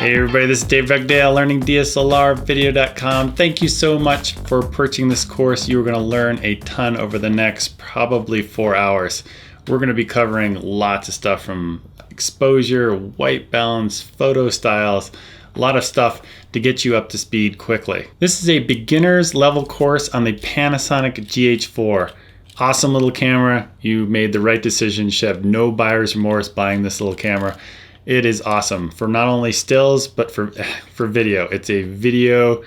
Hey everybody, this is Dave Dugdale, learningdslrvideo.com. Thank you so much for purchasing this course. You're going to learn a ton over the next probably 4 hours. We're going to be covering lots of stuff from exposure, white balance, photo styles, a lot of stuff to get you up to speed quickly. This is a beginner's level course on the Panasonic GH4. Awesome little camera. You made the right decision. You should have no buyer's remorse buying this little camera. It is awesome for not only stills, but for video. It's a video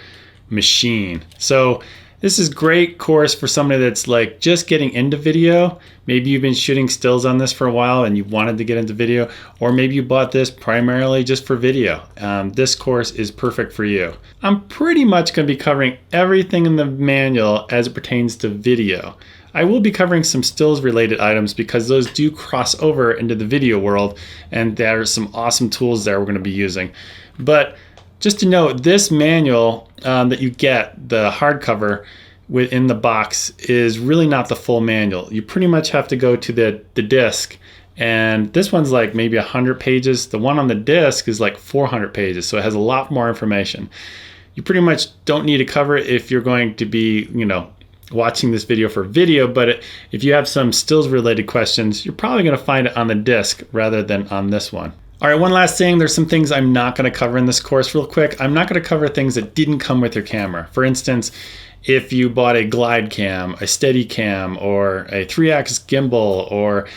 machine. So this is great course for somebody that's like just getting into video. Maybe you've been shooting stills on this for a while and you wanted to get into video, or maybe you bought this primarily just for video. This course is perfect for you. I'm pretty much going to be covering everything in the manual as it pertains to video. I will be covering some stills related items because those do cross over into the video world, and there are some awesome tools there we're going to be using. But just to note, this manual that you get, the hardcover within the box, is really not the full manual. You pretty much have to go to the disc, and this one's like maybe 100 pages. The one on the disc is like 400 pages, so it has a lot more information. You pretty much don't need to cover it if you're going to be, watching this video for video, but if you have some stills related questions, you're probably going to find it on the disc rather than on this one. All right, one last thing, there's some things I'm not going to cover in this course real quick. I'm not going to cover things that didn't come with your camera. For instance, if you bought a glide cam, a steady cam, or a 3-axis gimbal, or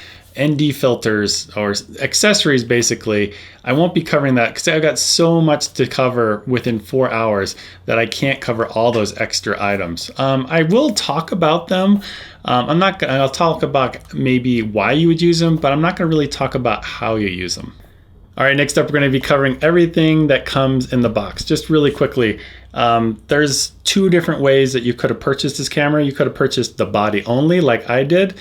ND filters, or accessories basically, I won't be covering that because I've got so much to cover within 4 hours that I can't cover all those extra items. I will talk about them. I'll talk about maybe why you would use them, but I'm not going to really talk about how you use them. All right, next up we're going to be covering everything that comes in the box. Just really quickly, there's 2 different ways that you could have purchased this camera. You could have purchased the body only like I did,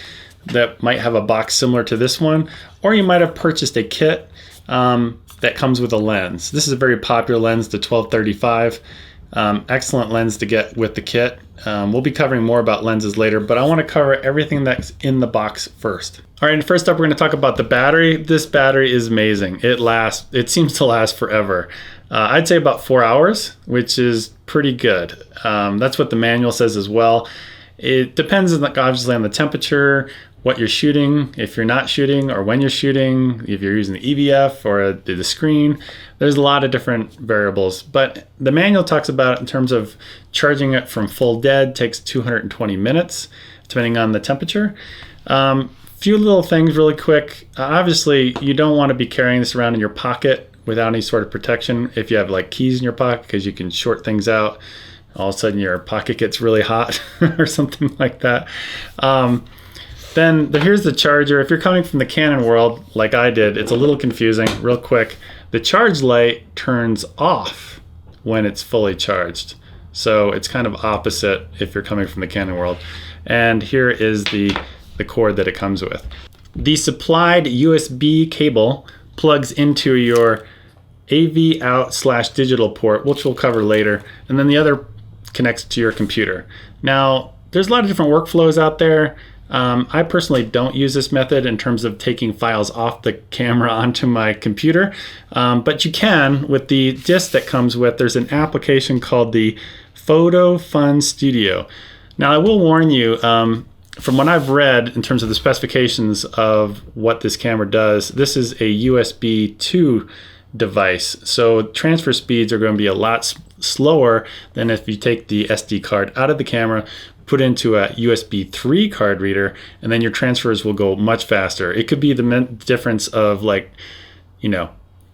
that might have a box similar to this one, or you might have purchased a kit that comes with a lens. This is a very popular lens, the 12-35. Excellent lens to get with the kit. We'll be covering more about lenses later, but I want to cover everything that's in the box first. All right, and first up we're going to talk about the battery. This battery is amazing. It seems to last forever. I'd say about 4 hours, which is pretty good. That's what the manual says as well. It depends obviously on the temperature, what you're shooting, if you're not shooting, or when you're shooting, if you're using the EVF or the screen. There's a lot of different variables, but the manual talks about it in terms of charging it from full dead takes 220 minutes, depending on the temperature. Few little things really quick. Obviously, you don't want to be carrying this around in your pocket without any sort of protection. If you have like keys in your pocket, because you can short things out, all of a sudden your pocket gets really hot or something like that. Then here's the charger. If you're coming from the Canon world, like I did, it's a little confusing. Real quick, the charge light turns off when it's fully charged. So it's kind of opposite if you're coming from the Canon world. And here is the cord that it comes with. The supplied USB cable plugs into your AV out / digital port, which we'll cover later. And then the other connects to your computer. Now, there's a lot of different workflows out there. I personally don't use this method in terms of taking files off the camera onto my computer, but you can with the disc that comes with. There's an application called the Photo Fun Studio. Now, I will warn you, from what I've read in terms of the specifications of what this camera does, this is a USB 2 device, so transfer speeds are going to be a lot slower than if you take the SD card out of the camera, put into a USB 3 card reader, and then your transfers will go much faster. It could be the difference of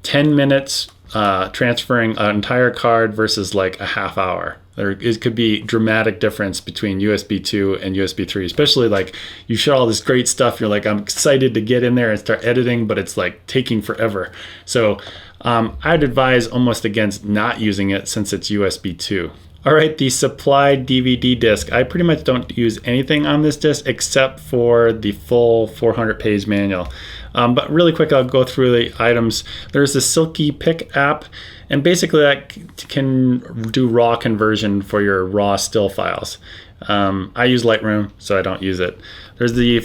10 minutes transferring an entire card versus like a half hour. It could be dramatic difference between USB 2 and USB 3, especially like you shoot all this great stuff. You're like, I'm excited to get in there and start editing, but it's like taking forever. So I'd advise almost against not using it since it's USB 2. All right, the supplied DVD disc. I pretty much don't use anything on this disc except for the full 400-page manual. But really quick, I'll go through the items. There's the Silky Pick app, and basically that can do raw conversion for your raw still files. I use Lightroom, so I don't use it. There's the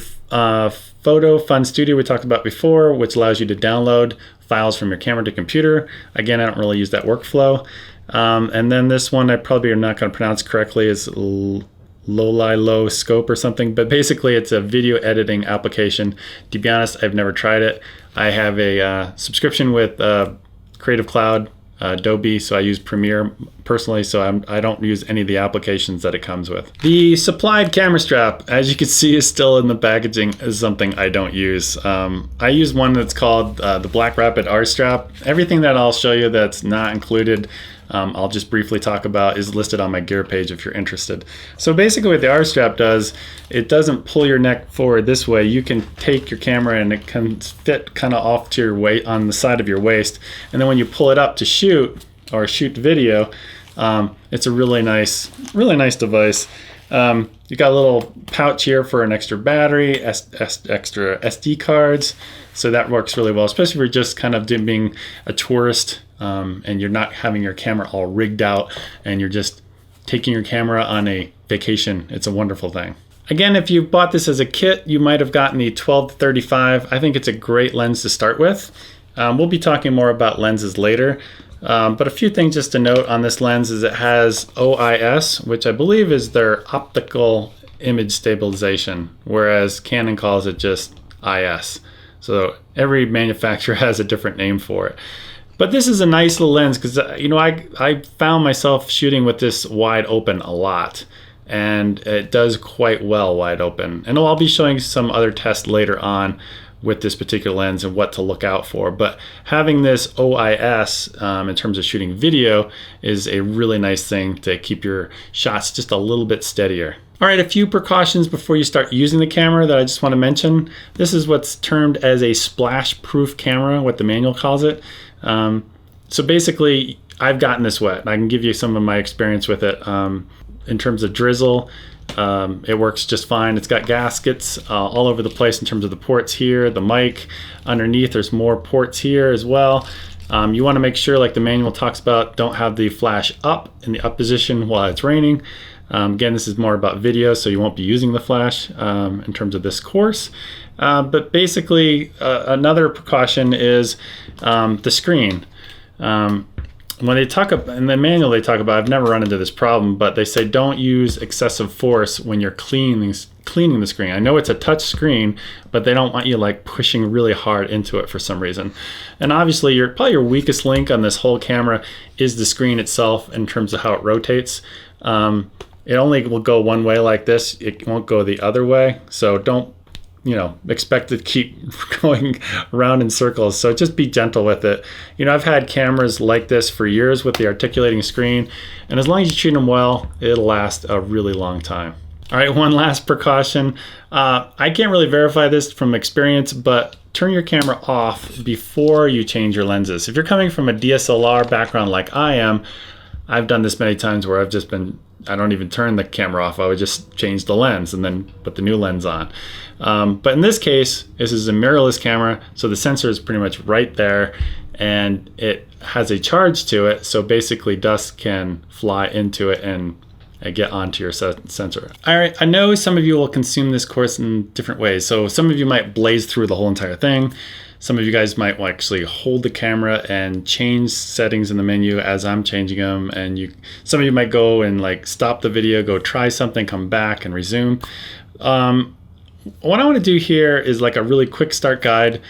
Photo Fun Studio we talked about before, which allows you to download files from your camera to computer. Again, I don't really use that workflow. And then this one I probably are not going to pronounce correctly, is Low Scope or something, but basically it's a video editing application. To be honest, I've never tried it. I have a subscription with Creative Cloud, Adobe, so I use Premiere personally, so I don't use any of the applications that it comes with. The supplied camera strap, as you can see, is still in the packaging, is something I don't use. I use one that's called the Black Rapid R strap. Everything that I'll show you that's not included, I'll just briefly talk about, is listed on my gear page if you're interested. So basically what the R strap does, it doesn't pull your neck forward this way. You can take your camera and it can fit kind of off to your weight on the side of your waist. And then when you pull it up to shoot or shoot video, it's a really nice device. You got a little pouch here for an extra battery, extra SD cards. So that works really well, especially if you're just kind of being a tourist and you're not having your camera all rigged out and you're just taking your camera on a vacation. It's a wonderful thing. Again, if you bought this as a kit, you might have gotten the 12-35. I think it's a great lens to start with. We'll be talking more about lenses later. But a few things just to note on this lens is it has OIS, which I believe is their optical image stabilization, whereas Canon calls it just IS. So every manufacturer has a different name for it. But this is a nice little lens because, I found myself shooting with this wide open a lot. And it does quite well wide open. And I'll be showing some other tests later on with this particular lens and what to look out for. But having this OIS in terms of shooting video is a really nice thing to keep your shots just a little bit steadier. All right, a few precautions before you start using the camera that I just want to mention. This is what's termed as a splash-proof camera, what the manual calls it. So basically, I've gotten this wet. I can give you some of my experience with it. In terms of drizzle, it works just fine. It's got gaskets all over the place in terms of the ports here, the mic. Underneath, there's more ports here as well. You want to make sure, like the manual talks about, don't have the flash up in the up position while it's raining. Again, this is more about video, so you won't be using the flash in terms of this course. But basically, another precaution is the screen. When they talk about, in the manual they talk about, I've never run into this problem, but they say don't use excessive force when you're cleaning the screen. I know it's a touch screen, but they don't want you like pushing really hard into it for some reason. And obviously probably your weakest link on this whole camera is the screen itself in terms of how it rotates. It only will go one way like this. It won't go the other way. So don't expect to keep going around in circles. So just be gentle with it. I've had cameras like this for years with the articulating screen, and as long as you treat them well, it'll last a really long time. All right, one last precaution. I can't really verify this from experience, but turn your camera off before you change your lenses. If you're coming from a DSLR background like I am, I've done this many times where I don't even turn the camera off. I would just change the lens and then put the new lens on. But in this case, this is a mirrorless camera, so the sensor is pretty much right there, and it has a charge to it, so basically dust can fly into it and get onto your sensor. All right, I know some of you will consume this course in different ways. So some of you might blaze through the whole entire thing. Some of you guys might actually hold the camera and change settings in the menu as I'm changing them. And some of you might go and like stop the video, go try something, come back and resume. What I want to do here is like a really quick start guide.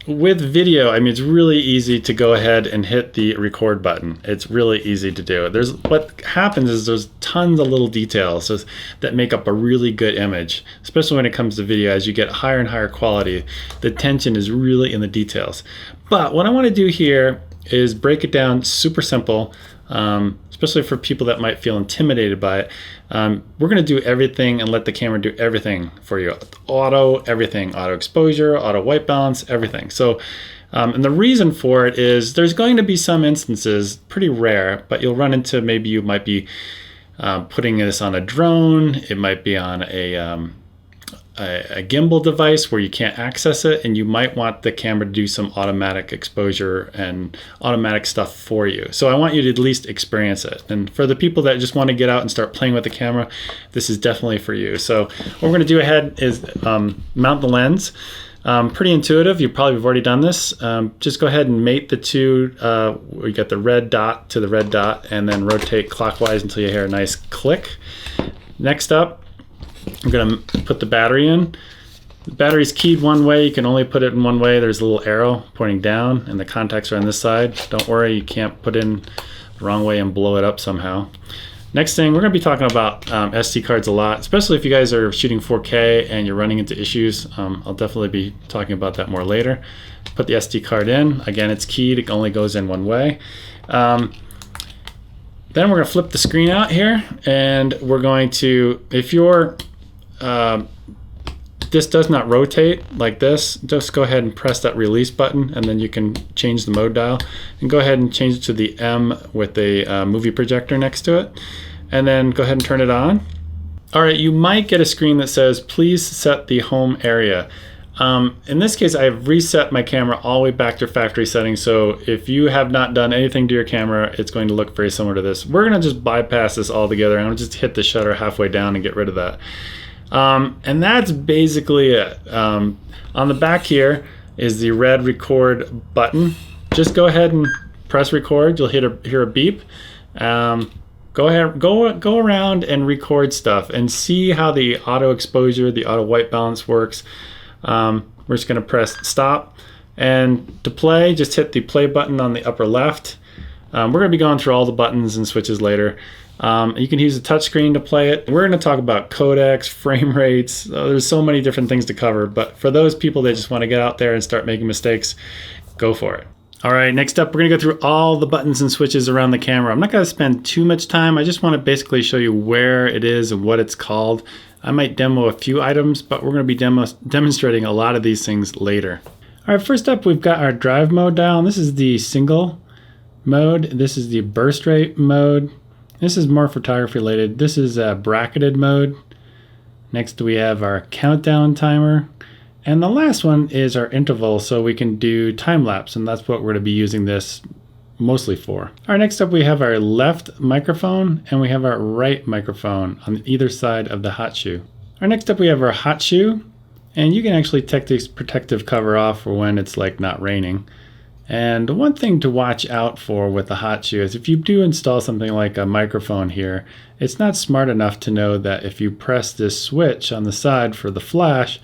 With video, it's really easy to go ahead and hit the record button. It's really easy to do. What happens is there's tons of little details that make up a really good image, especially when it comes to video. As you get higher and higher quality, the attention is really in the details. But what I want to do here is break it down super simple, especially for people that might feel intimidated by it. We're going to do everything and let the camera do everything for you. Everything, auto exposure, auto white balance, everything. So, and the reason for it is there's going to be some instances, pretty rare, but you'll run into, maybe you might be putting this on a drone. It might be on a gimbal device where you can't access it, and you might want the camera to do some automatic exposure and automatic stuff for you. So I want you to at least experience it. And for the people that just want to get out and start playing with the camera, this is definitely for you. So what we're going to do ahead is mount the lens. Pretty intuitive. You probably have already done this. Just go ahead and mate the two. We got the red dot to the red dot, and then rotate clockwise until you hear a nice click. Next up, I'm going to put the battery in. The battery's keyed one way. You can only put it in one way. There's a little arrow pointing down, and the contacts are on this side. Don't worry, you can't put in the wrong way and blow it up somehow. Next thing, we're going to be talking about SD cards a lot, especially if you guys are shooting 4K and you're running into issues. I'll definitely be talking about that more later. Put the SD card in. Again, it's keyed. It only goes in one way. Then we're going to flip the screen out here, and we're going to, if your this does not rotate like this, just go ahead and press that release button, and then you can change the mode dial. And go ahead and change it to the M with a movie projector next to it. And then go ahead and turn it on. All right, you might get a screen that says, please set the home area. In this case, I've reset my camera all the way back to factory settings. So if you have not done anything to your camera, it's going to look very similar to this. We're gonna just bypass this altogether. I'm gonna just hit the shutter halfway down and get rid of that. And that's basically it. On the back here is the red record button. Just go ahead and press record. You'll hear a beep. Go ahead, go around and record stuff and see how the auto exposure, the auto white balance works. We're just going to press stop, and to play, just hit the play button on the upper left. We're going to be going through all the buttons and switches later. You can use the touchscreen to play it. We're going to talk about codecs, frame rates. There's so many different things to cover, but for those people that just want to get out there and start making mistakes, go for it. All right, next up, we're going to go through all the buttons and switches around the camera. I'm not going to spend too much time. I just want to basically show you where it is and what it's called. I might demo a few items, but we're going to be demonstrating a lot of these things later. All right, first up, we've got our drive mode dial. This is the single mode. This is the burst rate mode. This is more photography related. This is a bracketed mode. Next, we have our countdown timer. And the last one is our interval, so we can do time lapse, and that's what we're going to be using this mostly for. All right, next up we have our left microphone, and we have our right microphone on either side of the hot shoe. All right, next up we have our hot shoe, and you can actually take this protective cover off for when it's like not raining. And one thing to watch out for with the hot shoe is if you do install something like a microphone here, it's not smart enough to know that if you press this switch on the side for the flash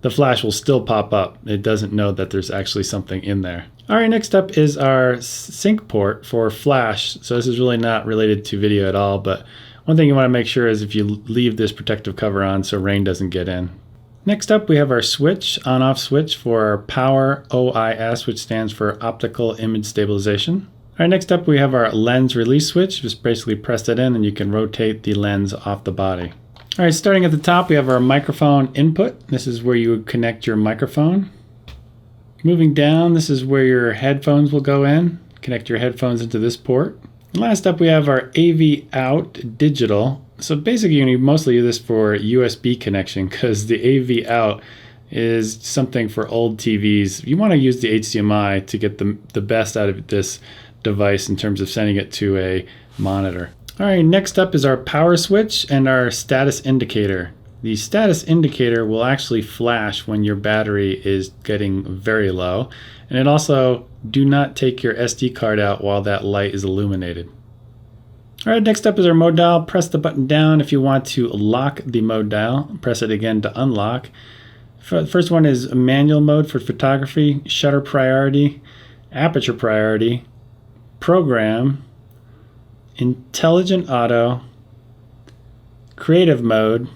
will still pop up. It doesn't know that there's actually something in there. All right, next up is our sync port for flash. So this is really not related to video at all, but one thing you want to make sure is if you leave this protective cover on so rain doesn't get in. Next up, we have our switch, on-off switch for our power OIS, which stands for optical image stabilization. All right, next up we have our lens release switch. Just basically press it in and you can rotate the lens off the body. All right, starting at the top, we have our microphone input. This is where you would connect your microphone. Moving down, this is where your headphones will go in. Connect your headphones into this port. And last up, we have our AV out digital. So basically, you mostly use this for USB connection because the AV out is something for old TVs. You want to use the HDMI to get the best out of this device in terms of sending it to a monitor. All right, next up is our power switch and our status indicator. The status indicator will actually flash when your battery is getting very low. And it also, do not take your SD card out while that light is illuminated. All right, next up is our mode dial. Press the button down if you want to lock the mode dial. Press it again to unlock. The first one is manual mode for photography, shutter priority, aperture priority, program, intelligent auto, creative mode,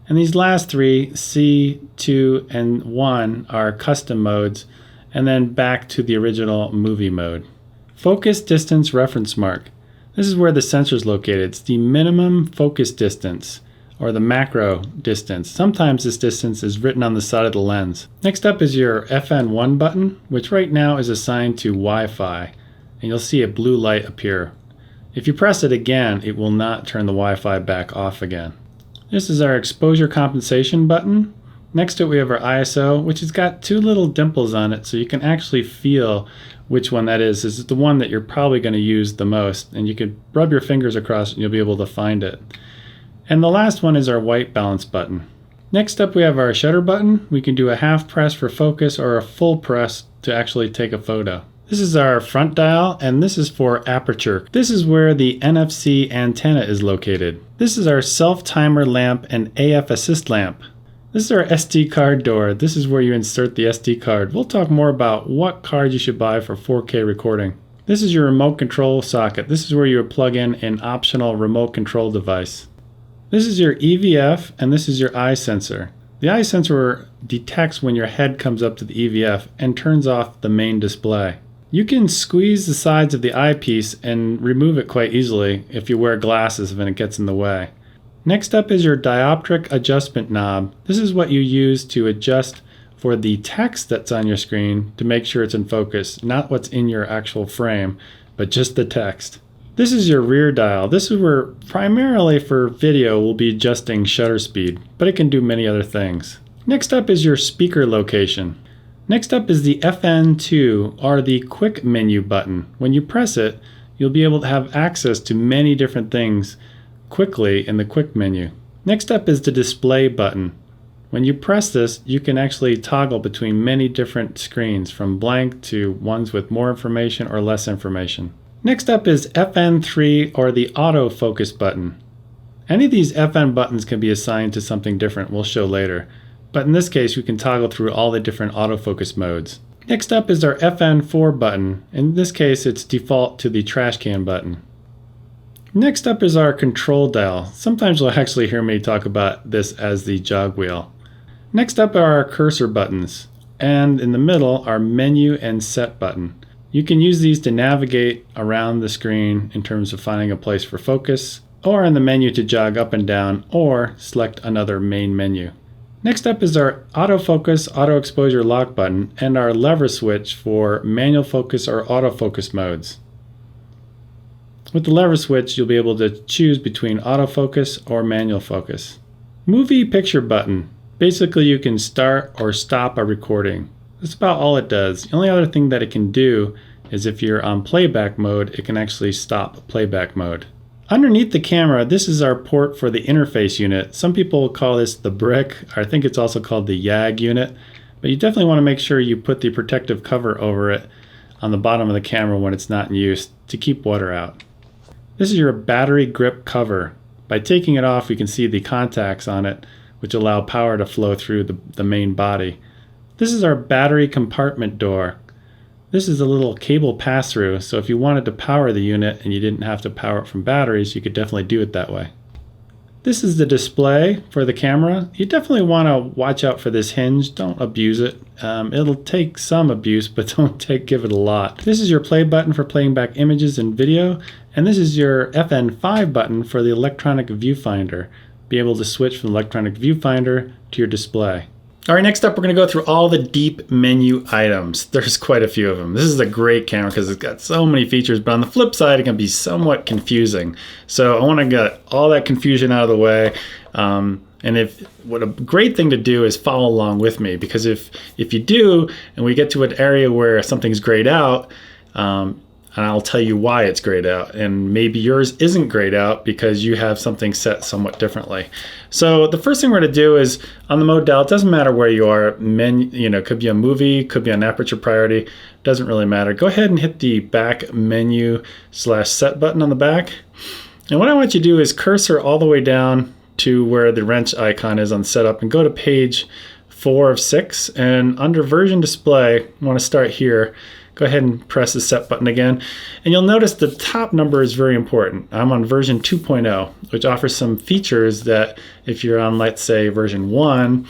and these last three, C, 2, and 1, are custom modes, and then back to the original movie mode. Focus distance reference mark. This is where the sensor is located. It's the minimum focus distance, or the macro distance. Sometimes this distance is written on the side of the lens. Next up is your FN1 button, which right now is assigned to Wi-Fi, and you'll see a blue light appear. If you press it again, it will not turn the Wi-Fi back off again. This is our exposure compensation button. Next to it we have our ISO, which has got two little dimples on it, so you can actually feel which one that is. This is the one that you're probably going to use the most, and you could rub your fingers across it and you'll be able to find it. And the last one is our white balance button. Next up, we have our shutter button. We can do a half press for focus or a full press to actually take a photo. This is our front dial, and this is for aperture. This is where the NFC antenna is located. This is our self-timer lamp and AF assist lamp. This is our SD card door. This is where you insert the SD card. We'll talk more about what card you should buy for 4K recording. This is your remote control socket. This is where you would plug in an optional remote control device. This is your EVF, and this is your eye sensor. The eye sensor detects when your head comes up to the EVF and turns off the main display. You can squeeze the sides of the eyepiece and remove it quite easily if you wear glasses and it gets in the way. Next up is your dioptric adjustment knob. This is what you use to adjust for the text that's on your screen to make sure it's in focus, not what's in your actual frame, but just the text. This is your rear dial. This is where primarily for video we'll be adjusting shutter speed, but it can do many other things. Next up is your speaker location. Next up is the FN2, or the quick menu button. When you press it, you'll be able to have access to many different things quickly in the quick menu. Next up is the display button. When you press this, you can actually toggle between many different screens, from blank to ones with more information or less information. Next up is FN3, or the autofocus button. Any of these FN buttons can be assigned to something different, we'll show later. But in this case, you can toggle through all the different autofocus modes. Next up is our FN4 button. In this case, it's default to the trash can button. Next up is our control dial. Sometimes you'll actually hear me talk about this as the jog wheel. Next up are our cursor buttons. And in the middle, our menu and set button. You can use these to navigate around the screen in terms of finding a place for focus, or in the menu to jog up and down, or select another main menu. Next up is our autofocus, auto exposure lock button, and our lever switch for manual focus or autofocus modes. With the lever switch, you'll be able to choose between autofocus or manual focus. Movie picture button. Basically, you can start or stop a recording. That's about all it does. The only other thing that it can do is if you're on playback mode, it can actually stop playback mode. Underneath the camera, this is our port for the interface unit. Some people call this the brick. I think it's also called the YAG unit. But you definitely want to make sure you put the protective cover over it on the bottom of the camera when it's not in use to keep water out. This is your battery grip cover. By taking it off, you can see the contacts on it, which allow power to flow through the main body. This is our battery compartment door. This is a little cable pass-through, so if you wanted to power the unit and you didn't have to power it from batteries, you could definitely do it that way. This is the display for the camera. You definitely want to watch out for this hinge. Don't abuse it. It'll take some abuse, but don't give it a lot. This is your play button for playing back images and video, and this is your FN5 button for the electronic viewfinder. Be able to switch from the electronic viewfinder to your display. All right, next up, we're going to go through all the deep menu items. There's quite a few of them. This is a great camera because it's got so many features, but on the flip side, it can be somewhat confusing. So I want to get all that confusion out of the way. What a great thing to do is follow along with me, because if you do, and we get to an area where something's grayed out, and I'll tell you why it's grayed out, and maybe yours isn't grayed out because you have something set somewhat differently. So the first thing we're going to do is on the mode dial, it doesn't matter where you are, could be a movie, could be on aperture priority, doesn't really matter. Go ahead and hit the back menu/set button on the back. And what I want you to do is cursor all the way down to where the wrench icon is on setup and go to page 4 of 6. And under version display, I want to start here. Go ahead and press the set button again. And you'll notice the top number is very important. I'm on version 2.0, which offers some features that if you're on, let's say, version 1,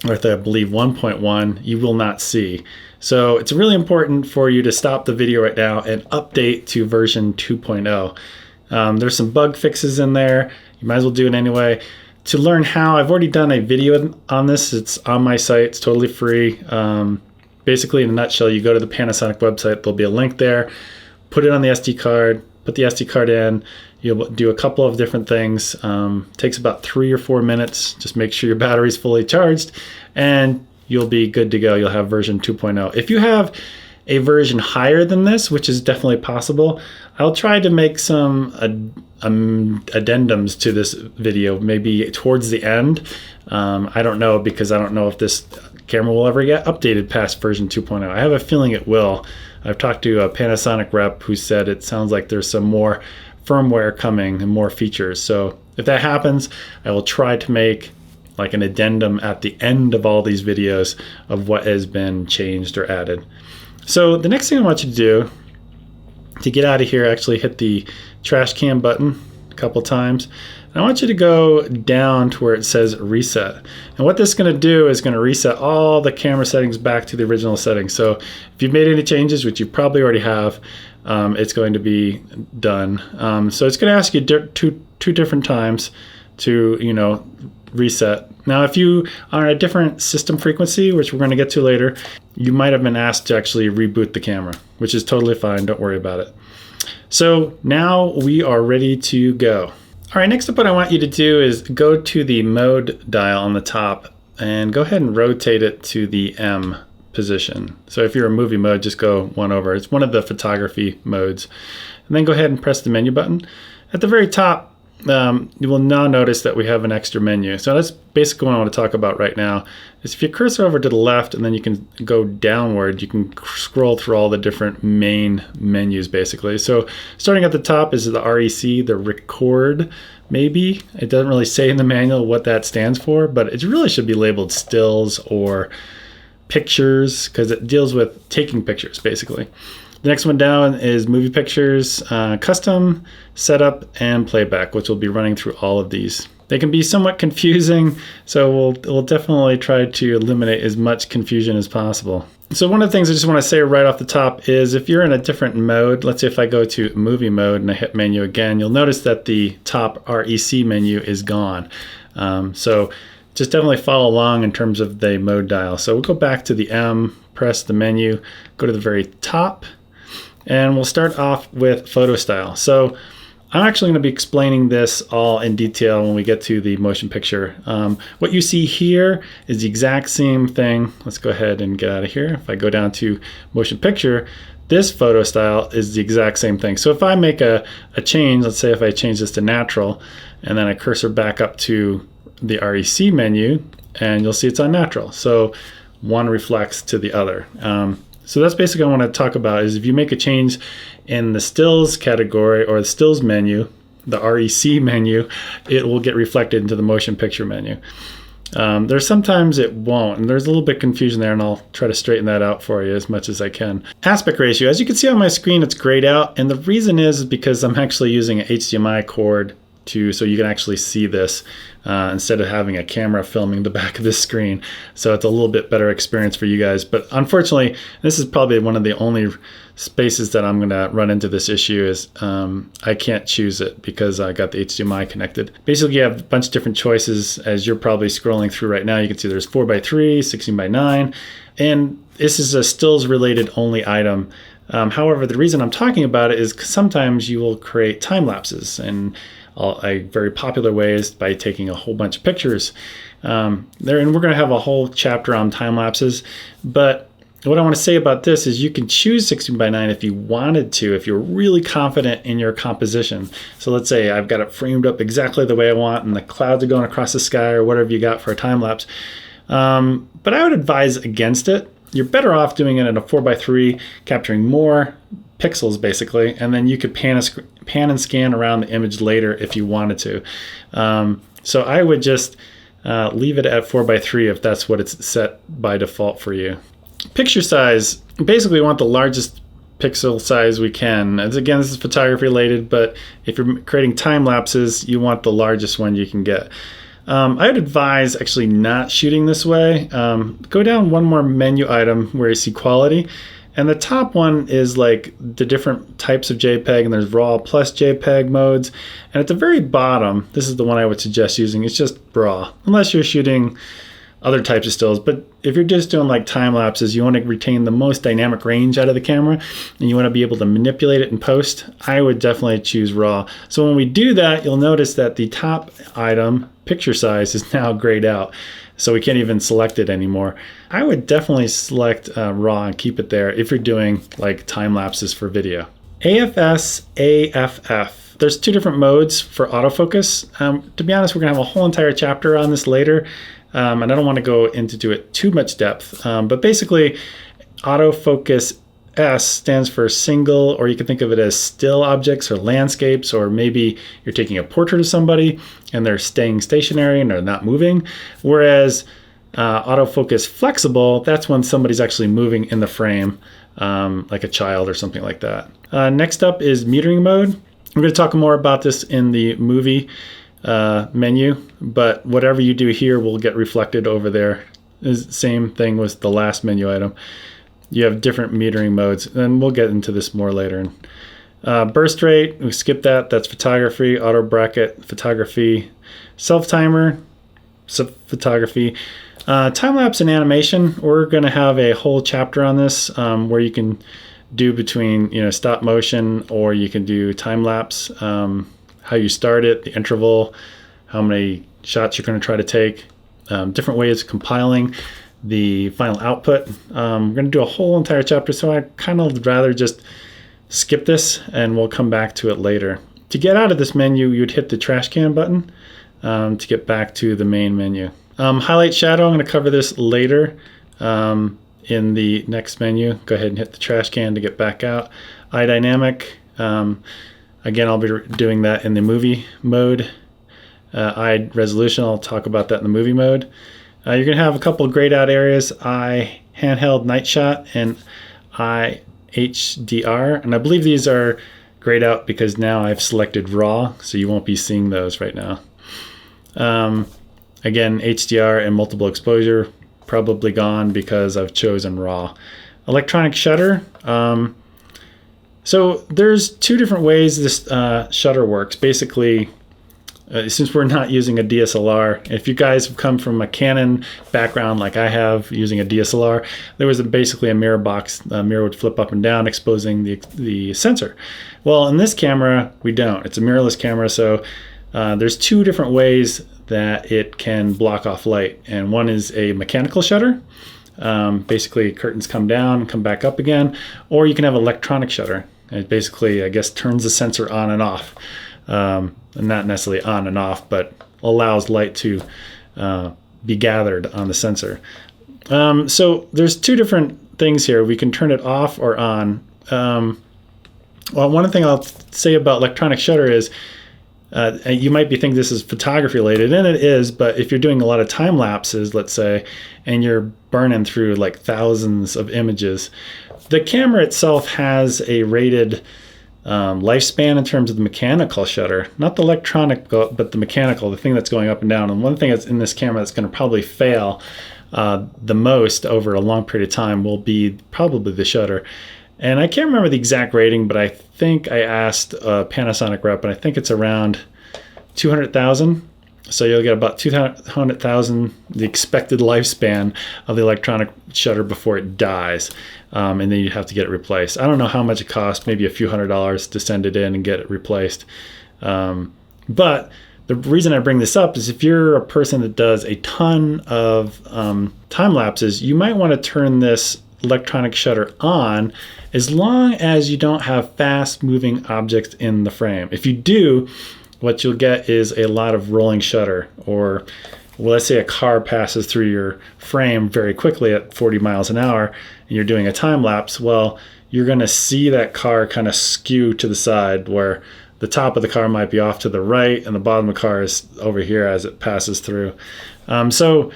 or if I believe 1.1, you will not see. So it's really important for you to stop the video right now and update to version 2.0. There's some bug fixes in there. You might as well do it anyway. To learn how, I've already done a video on this. It's on my site. It's totally free. Basically, in a nutshell, you go to the Panasonic website. There'll be a link there. Put it on the SD card. Put the SD card in. You'll do a couple of different things. Takes about 3 or 4 minutes. Just make sure your battery's fully charged, and you'll be good to go. You'll have version 2.0. If you have a version higher than this, which is definitely possible, I'll try to make some addendums to this video, maybe towards the end. I don't know, because I don't know if this camera will ever get updated past version 2.0. I have a feeling it will. I've talked to a Panasonic rep who said it sounds like there's some more firmware coming and more features. So if that happens, I will try to make like an addendum at the end of all these videos of what has been changed or added. So the next thing I want you to do to get out of here, actually hit the trash can button a couple times. And I want you to go down to where it says reset. And what this is going to do is going to reset all the camera settings back to the original settings. So if you've made any changes, which you probably already have, it's going to be done. So it's going to ask you two different times to, reset. Now, if you are on a different system frequency, which we're going to get to later, you might have been asked to actually reboot the camera, which is totally fine. Don't worry about it. So now we are ready to go. All right, next up what I want you to do is go to the mode dial on the top and go ahead and rotate it to the M position. So if you're in movie mode, just go one over. It's one of the photography modes. And then go ahead and press the menu button. At the very top, you will now notice that we have an extra menu. So that's basically what I want to talk about right now. Is if you cursor over to the left and then you can go downward, you can scroll through all the different main menus basically. So starting at the top is the REC, the record maybe. It doesn't really say in the manual what that stands for, but it really should be labeled stills or pictures because it deals with taking pictures basically. The next one down is movie pictures, custom, setup, and playback, which will be running through all of these. They can be somewhat confusing, so we'll definitely try to eliminate as much confusion as possible. So one of the things I just want to say right off the top is if you're in a different mode, let's say if I go to movie mode and I hit menu again, you'll notice that the top REC menu is gone. So just definitely follow along in terms of the mode dial. So we'll go back to the M, press the menu, go to the very top, and we'll start off with photo style. So I'm actually going to be explaining this all in detail when we get to the motion picture. What you see here is the exact same thing. Let's go ahead and get out of here. If I go down to motion picture, this photo style is the exact same thing. So if I make a change, let's say if I change this to natural, and then I cursor back up to the REC menu, and you'll see it's on natural. So one reflects to the other. So that's basically what I want to talk about is if you make a change in the stills category or the stills menu, the REC menu, it will get reflected into the motion picture menu. There's sometimes it won't, and there's a little bit of confusion there, and I'll try to straighten that out for you as much as I can. Aspect ratio, as you can see on my screen, it's grayed out, and the reason is because I'm actually using an HDMI cord so you can actually see this instead of having a camera filming the back of the screen. So it's a little bit better experience for you guys. But unfortunately, this is probably one of the only spaces that I'm going to run into this issue is I can't choose it because I got the HDMI connected. Basically, you have a bunch of different choices as you're probably scrolling through right now. You can see there's 4:3, 16:9, and this is a stills related only item. However, the reason I'm talking about it is sometimes you will create time lapses, and a very popular way is by taking a whole bunch of pictures and we're going to have a whole chapter on time lapses. But what I want to say about this is you can choose 16:9 if you wanted to, if you're really confident in your composition. So let's say I've got it framed up exactly the way I want and the clouds are going across the sky or whatever you got for a time lapse. But I would advise against it. You're better off doing it in a 4:3, capturing more pixels basically, and then you could pan and scan around the image later if you wanted to. So I would just leave it at 4:3 if that's what it's set by default for you. Picture size, basically we want the largest pixel size we can. As again, this is photography related, but if you're creating time lapses, you want the largest one you can get. I would advise actually not shooting this way. Go down one more menu item where you see quality. And the top one is like the different types of JPEG, and there's RAW plus JPEG modes. And at the very bottom, this is the one I would suggest using, it's just RAW. Unless you're shooting other types of stills. But if you're just doing like time lapses, you want to retain the most dynamic range out of the camera and you want to be able to manipulate it in post, I would definitely choose RAW. So when we do that, you'll notice that the top item, picture size, is now grayed out. So we can't even select it anymore. I would definitely select RAW and keep it there if you're doing like time lapses for video. AFS, AFF. There's two different modes for autofocus. To be honest, we're gonna have a whole entire chapter on this later. And I don't want to go into it too much depth, but basically autofocus S stands for single, or you can think of it as still objects or landscapes, or maybe you're taking a portrait of somebody and they're staying stationary and they're not moving. Whereas autofocus flexible, that's when somebody's actually moving in the frame, like a child or something like that. Next up is metering mode. We're going to talk more about this in the movie menu, but whatever you do here will get reflected over there. Same thing with the last menu item. You have different metering modes, and we'll get into this more later. Burst rate, we skip that. That's photography. Auto bracket, photography. Self timer, photography. Time lapse and animation. We're going to have a whole chapter on this, where you can do between stop motion, or you can do time lapse. How you start it, the interval, how many shots you're going to try to take, different ways of compiling the final output. We're going to do a whole entire chapter, so I kind of rather just skip this and we'll come back to it later. To get out of this menu, you'd hit the trash can button to get back to the main menu. Highlight shadow, I'm going to cover this later in the next menu. Go ahead and hit the trash can to get back out. Eye dynamic. Again, I'll be doing that in the movie mode. Eye resolution, I'll talk about that in the movie mode. You're going to have a couple of grayed out areas, eye handheld night shot and eye HDR. And I believe these are grayed out because now I've selected RAW, so you won't be seeing those right now. Again, HDR and multiple exposure, probably gone because I've chosen RAW. Electronic shutter. So there's two different ways this shutter works. Basically, since we're not using a DSLR, if you guys have come from a Canon background like I have using a DSLR, there was basically a mirror box. The mirror would flip up and down, exposing the sensor. Well, in this camera, we don't. It's a mirrorless camera, so there's two different ways that it can block off light. And one is a mechanical shutter. Basically, curtains come down and come back up again. Or you can have electronic shutter. It basically, I guess, turns the sensor on and off. Not necessarily on and off, but allows light to be gathered on the sensor. So there's two different things here. We can turn it off or on. Well, one thing I'll say about electronic shutter is you might be thinking this is photography related, and it is, but if you're doing a lot of time lapses, let's say, and you're burning through like thousands of images, the camera itself has a rated lifespan in terms of the mechanical shutter, not the electronic, but the mechanical, the thing that's going up and down. And one thing that's in this camera that's going to probably fail the most over a long period of time will be probably the shutter. And I can't remember the exact rating, but I think I asked a Panasonic rep, and I think it's around 200,000. So you'll get about 200,000, the expected lifespan of the electronic shutter before it dies. And then you have to get it replaced. I don't know how much it costs, maybe a few $100s to send it in and get it replaced. But the reason I bring this up is if you're a person that does a ton of time lapses, you might want to turn this electronic shutter on as long as you don't have fast moving objects in the frame. If you do, what you'll get is a lot of rolling shutter, or well, let's say a car passes through your frame very quickly at 40 miles an hour and you're doing a time lapse. Well, you're going to see that car kind of skew to the side where the top of the car might be off to the right and the bottom of the car is over here as it passes through. So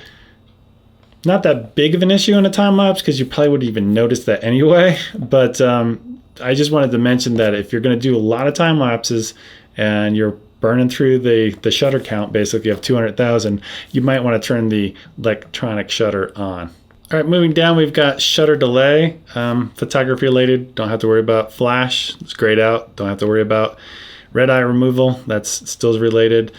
not that big of an issue in a time lapse because you probably wouldn't even notice that anyway. But I just wanted to mention that if you're going to do a lot of time lapses and you're burning through the shutter count, basically you have 200,000, you might want to turn the electronic shutter on. All right, moving down, we've got shutter delay, photography related, don't have to worry about. Flash, it's grayed out, don't have to worry about. Red eye removal, that's still related.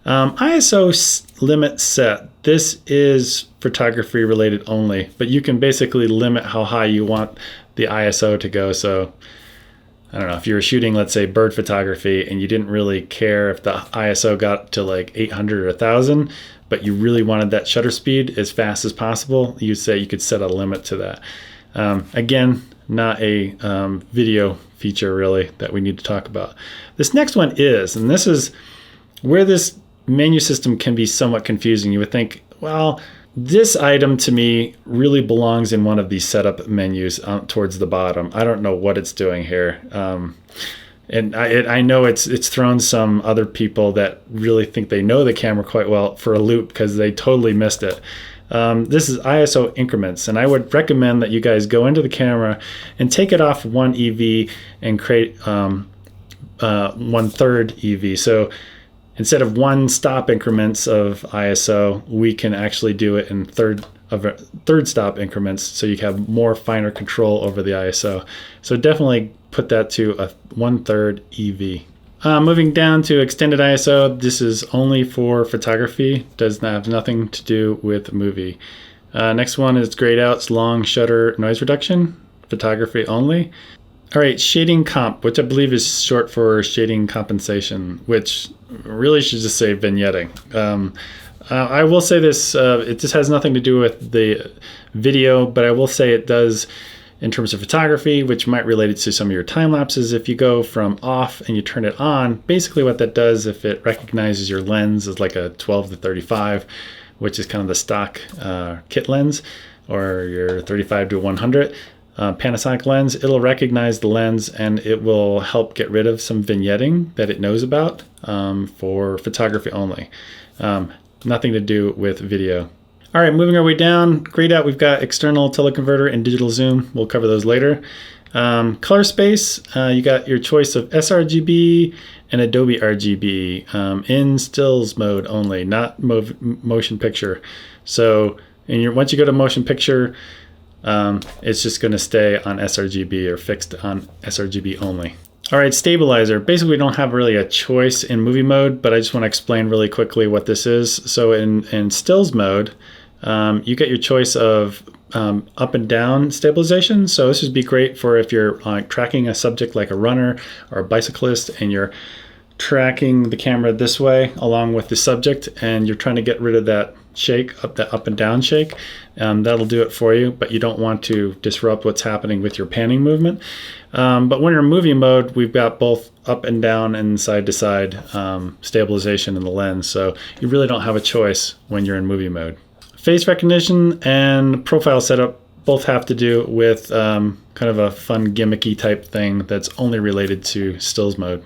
ISO limit set, this is photography related only, but you can basically limit how high you want the ISO to go. So I don't know, if you were shooting, let's say, bird photography, and you didn't really care if the ISO got to like 800 or 1000, but you really wanted that shutter speed as fast as possible, you say you could set a limit to that. Again, not a video feature really that we need to talk about. This next one is, and this is where this menu system can be somewhat confusing. You would think, well, this item to me really belongs in one of these setup menus towards the bottom. I don't know what it's doing here. And I know it's thrown some other people that really think they know the camera quite well for a loop because they totally missed it. This is ISO increments, and I would recommend that you guys go into the camera and take it off 1 EV and create 1/3 EV. So instead of 1 stop increments of ISO, we can actually do it in third stop increments, so you have more finer control over the ISO. So definitely put that to a 1/3 EV. Moving down to extended ISO, this is only for photography, does not have nothing to do with movie. Next one is grayed out, long shutter noise reduction, photography only. All right, shading comp, which I believe is short for shading compensation, which really should just say vignetting. I will say this, it just has nothing to do with the video, but I will say it does in terms of photography, which might relate it to some of your time lapses. If you go from off and you turn it on, basically what that does, if it recognizes your lens as like a 12 to 35, which is kind of the stock kit lens, or your 35 to 100 Panasonic lens, it'll recognize the lens and it will help get rid of some vignetting that it knows about for photography only. Nothing to do with video. All right, moving our way down, grayed out, we've got external teleconverter and digital zoom. We'll cover those later. Color space, you got your choice of sRGB and Adobe RGB in stills mode only, not motion picture. So once you go to motion picture, it's just going to stay on sRGB or fixed on sRGB only. All right, stabilizer. Basically, we don't have really a choice in movie mode, but I just want to explain really quickly what this is. So in stills mode, you get your choice of up and down stabilization. So this would be great for if you're tracking a subject like a runner or a bicyclist and you're tracking the camera this way along with the subject and you're trying to get rid of that shake, that up and down shake. That'll do it for you, but you don't want to disrupt what's happening with your panning movement. But when you're in movie mode, we've got both up and down and side to side stabilization in the lens. So you really don't have a choice when you're in movie mode. Face recognition and profile setup both have to do with kind of a fun gimmicky type thing that's only related to stills mode.